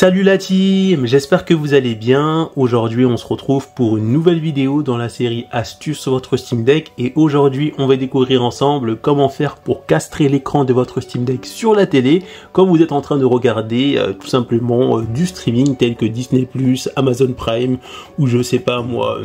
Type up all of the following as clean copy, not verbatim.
Salut la team, j'espère que vous allez bien. Aujourd'hui on se retrouve pour une nouvelle vidéo dans la série astuces sur votre Steam Deck et aujourd'hui on va découvrir ensemble comment faire pour castrer l'écran de votre Steam Deck sur la télé quand vous êtes en train de regarder tout simplement du streaming tel que Disney+, Amazon Prime ou je sais pas moi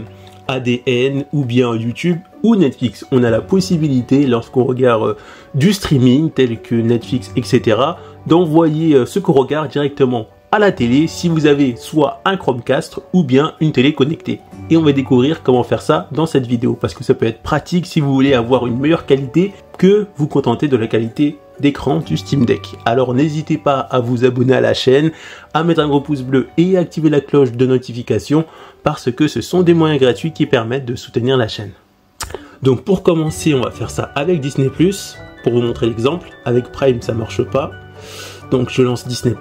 ADN ou bien YouTube ou Netflix. On a la possibilité lorsqu'on regarde du streaming tel que Netflix etc d'envoyer ce qu'on regarde directement à la télé si vous avez soit un Chromecast ou bien une télé connectée. Et on va découvrir comment faire ça dans cette vidéo parce que ça peut être pratique si vous voulez avoir une meilleure qualité que vous contenter de la qualité d'écran du Steam Deck. Alors n'hésitez pas à vous abonner à la chaîne, à mettre un gros pouce bleu et activer la cloche de notification parce que ce sont des moyens gratuits qui permettent de soutenir la chaîne. Donc pour commencer, on va faire ça avec Disney+. Pour vous montrer l'exemple, avec Prime ça marche pas. Donc je lance Disney+.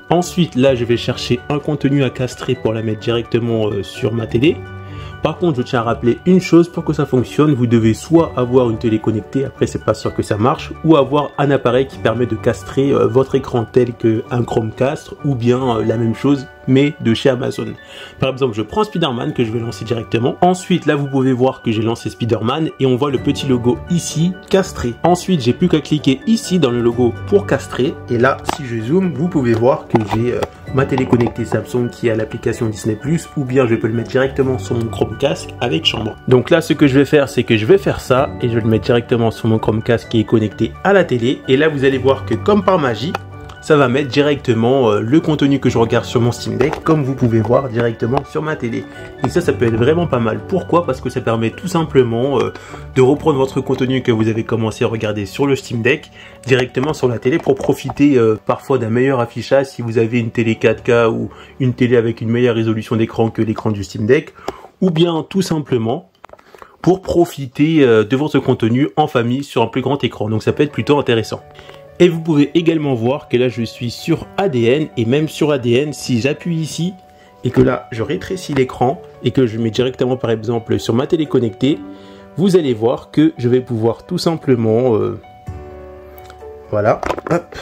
Ensuite, là, je vais chercher un contenu à castrer pour la mettre directement sur ma télé. Par contre, je tiens à rappeler une chose, pour que ça fonctionne, vous devez soit avoir une télé connectée, après c'est pas sûr que ça marche, ou avoir un appareil qui permet de castrer votre écran tel qu'un Chromecast, ou bien la même chose, mais de chez Amazon. Par exemple, je prends Spider-Man que je vais lancer directement. Ensuite, là, vous pouvez voir que j'ai lancé Spider-Man et on voit le petit logo ici, castré. Ensuite, j'ai plus qu'à cliquer ici dans le logo pour castrer. Et là, si je zoome, vous pouvez voir que j'ai ma télé connectée Samsung qui a l'application Disney+, ou bien je peux le mettre directement sur mon Chromecast avec chambre. Donc là, ce que je vais faire, c'est que je vais faire ça et je vais le mettre directement sur mon Chromecast qui est connecté à la télé. Et là, vous allez voir que comme par magie, ça va mettre directement le contenu que je regarde sur mon Steam Deck, comme vous pouvez voir directement sur ma télé. Et ça peut être vraiment pas mal. Pourquoi? Parce que ça permet tout simplement de reprendre votre contenu que vous avez commencé à regarder sur le Steam Deck directement sur la télé pour profiter parfois d'un meilleur affichage si vous avez une télé 4K ou une télé avec une meilleure résolution d'écran que l'écran du Steam Deck, ou bien tout simplement pour profiter de votre contenu en famille sur un plus grand écran. Donc ça peut être plutôt intéressant. Et vous pouvez également voir que là je suis sur ADN et même sur ADN si j'appuie ici et que là je rétrécis l'écran et que je mets directement par exemple sur ma télé connectée, vous allez voir que je vais pouvoir tout simplement voilà, hop,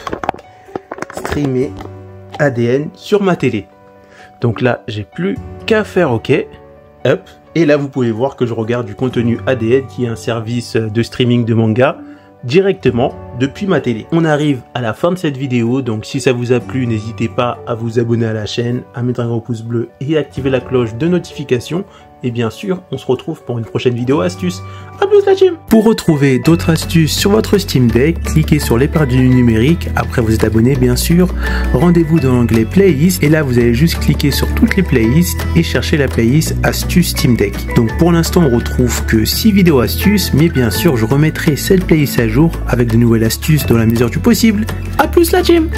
streamer ADN sur ma télé. Donc là j'ai plus qu'à faire OK, hop, et là vous pouvez voir que je regarde du contenu ADN qui est un service de streaming de manga directement depuis ma télé. On arrive à la fin de cette vidéo, donc si ça vous a plu, n'hésitez pas à vous abonner à la chaîne, à mettre un gros pouce bleu et activer la cloche de notification. Et bien sûr, on se retrouve pour une prochaine vidéo astuce. A plus la team! Pour retrouver d'autres astuces sur votre Steam Deck, cliquez sur l'épingle du numérique, après vous êtes abonné bien sûr. Rendez-vous dans l'onglet Playlist et là vous allez juste cliquer sur toutes les playlists et chercher la playlist Astuces Steam Deck. Donc pour l'instant on retrouve que 6 vidéos astuces, mais bien sûr je remettrai cette playlist à jour avec de nouvelles astuces dans la mesure du possible. A plus la team!